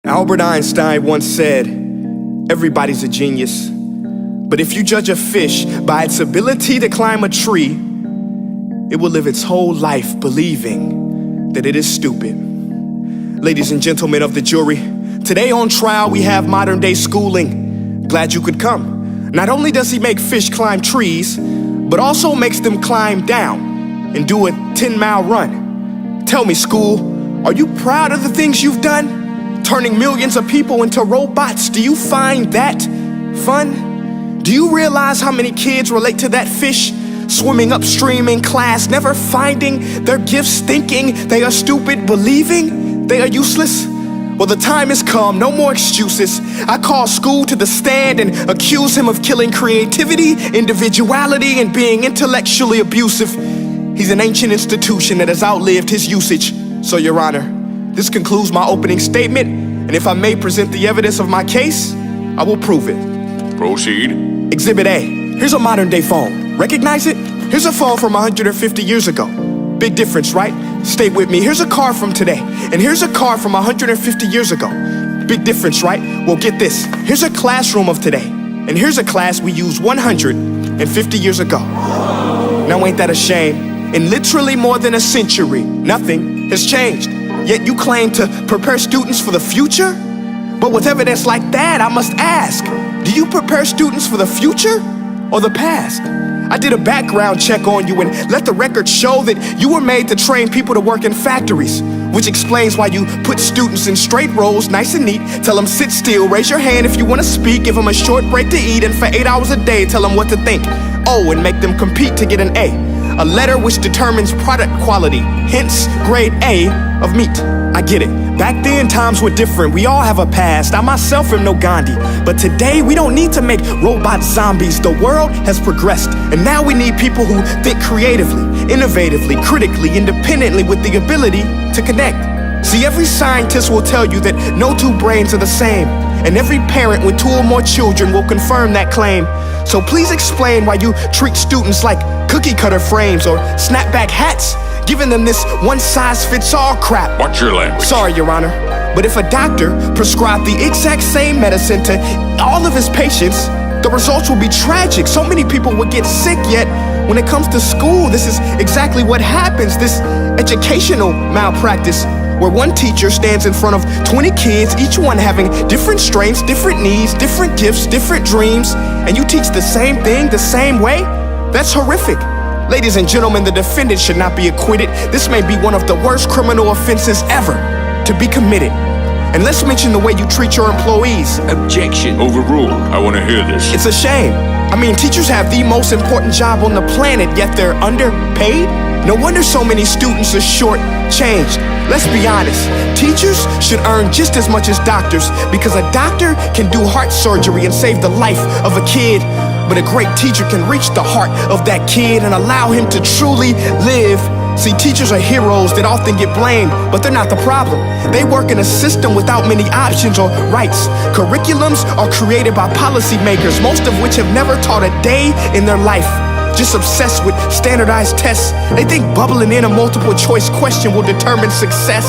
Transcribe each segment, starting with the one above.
Albert Einstein once said, everybody's a genius, but if you judge a fish by its ability to climb a tree, it will live its whole life believing that it is stupid. Ladies and gentlemen of the jury, today on trial we have modern day schooling. Glad you could come. Not only does he make fish climb trees, but also makes them climb down and do a 10-mile run. Tell me, school, are you proud of the things you've done? Turning millions of people into robots, do you find that fun? Do you realize how many kids relate to that fish? Swimming upstream in class, never finding their gifts, thinking they are stupid, believing they are useless? Well, the time has come, no more excuses. I call school to the stand and accuse him of killing creativity, individuality, and being intellectually abusive. He's an ancient institution that has outlived his usage. So, Your Honor, this concludes my opening statement, and if I may present the evidence of my case, I will prove it. Proceed. Exhibit A. Here's a modern day phone. Recognize it? Here's a phone from 150 years ago. Big difference, right? Stay with me. Here's a car from today, and here's a car from 150 years ago. Big difference, right? Well, get this. Here's a classroom of today, and here's a class we used 150 years ago. Now ain't that a shame? In literally more than a century, nothing has changed. Yet you claim to prepare students for the future? But with evidence like that, I must ask, do you prepare students for the future or the past? I did a background check on you and let the record show that you were made to train people to work in factories, which explains why you put students in straight rows, nice and neat, tell them sit still, raise your hand if you want to speak, give them a short break to eat, and for 8 hours a day, tell them what to think. Oh, and make them compete to get an A letter which determines product quality, hence grade A of meat. I get it. Back then, times were different. We all have a past. I myself am no Gandhi. But today, we don't need to make robot zombies. The world has progressed. And now we need people who think creatively, innovatively, critically, independently, with the ability to connect. See, every scientist will tell you that no two brains are the same. And every parent with 2 or more children will confirm that claim. So please explain why you treat students like cookie cutter frames or snapback hats, giving them this one-size-fits-all crap. Watch your language. Sorry, Your Honor, but if a doctor prescribed the exact same medicine to all of his patients, the results will be tragic. So many people would get sick, yet when it comes to school, this is exactly what happens. This educational malpractice, where one teacher stands in front of 20 kids, each one having different strengths, different needs, different gifts, different dreams, and you teach the same thing the same way? That's horrific. Ladies and gentlemen, the defendant should not be acquitted. This may be one of the worst criminal offenses ever to be committed. And let's mention the way you treat your employees. Objection. Overruled. I want to hear this. It's a shame. I mean, teachers have the most important job on the planet, yet they're underpaid? No wonder so many students are short-changed. Let's be honest, teachers should earn just as much as doctors, because a doctor can do heart surgery and save the life of a kid, but a great teacher can reach the heart of that kid and allow him to truly live. See, teachers are heroes that often get blamed, but they're not the problem. They work in a system without many options or rights. Curriculums are created by policymakers, most of which have never taught a day in their life. Just obsessed with standardized tests. They think bubbling in a multiple choice question will determine success.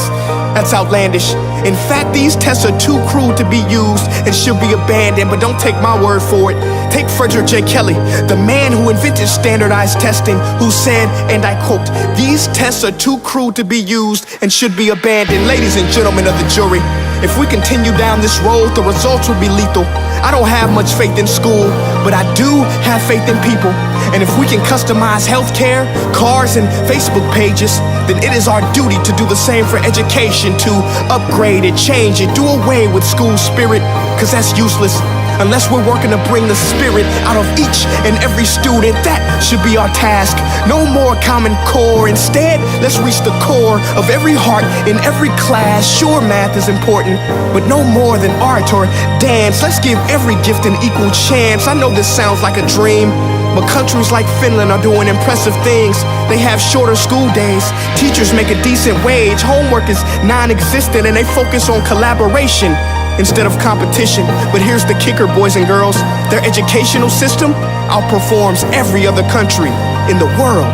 That's outlandish. In fact, these tests are too cruel to be used and should be abandoned, but don't take my word for it. Take Frederick J. Kelly, the man who invented standardized testing, who said, and I quote, "These tests are too cruel to be used and should be abandoned." Ladies and gentlemen of the jury, if we continue down this road, the results will be lethal. I don't have much faith in school, but I do have faith in people. And if we can customize healthcare, cars, and Facebook pages, then it is our duty to do the same for education, to upgrade it, change it, do away with school spirit, because that's useless. Unless we're working to bring the spirit out of each and every student, that should be our task. No more Common Core. Instead, let's reach the core of every heart in every class. Sure, math is important, but no more than art or dance. Let's give every gift an equal chance. I know this sounds like a dream, but countries like Finland are doing impressive things. They have shorter school days, teachers make a decent wage, homework is non-existent, and they focus on collaboration instead of competition. But here's the kicker, boys and girls. Their educational system outperforms every other country in the world.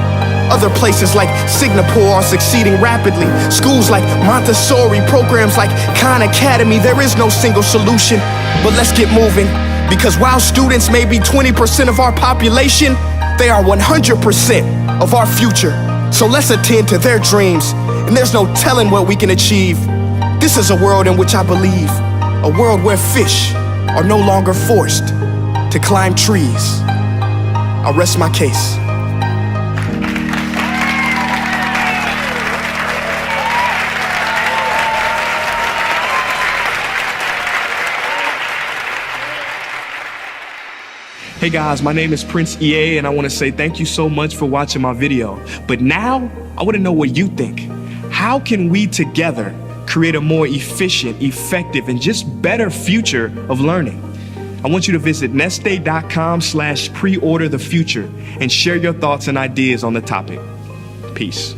Other places like Singapore are succeeding rapidly. Schools like Montessori, programs like Khan Academy, there is no single solution. But let's get moving, because while students may be 20% of our population, they are 100% of our future. So let's attend to their dreams, and there's no telling what we can achieve. This is a world in which I believe, a world where fish are no longer forced to climb trees. I'll rest my case. Hey guys, my name is Prince EA, and I want to say thank you so much for watching my video. But now, I want to know what you think. How can we together create a more efficient, effective, and just better future of learning? I want you to visit nestday.com/preorderthefuture and share your thoughts and ideas on the topic. Peace.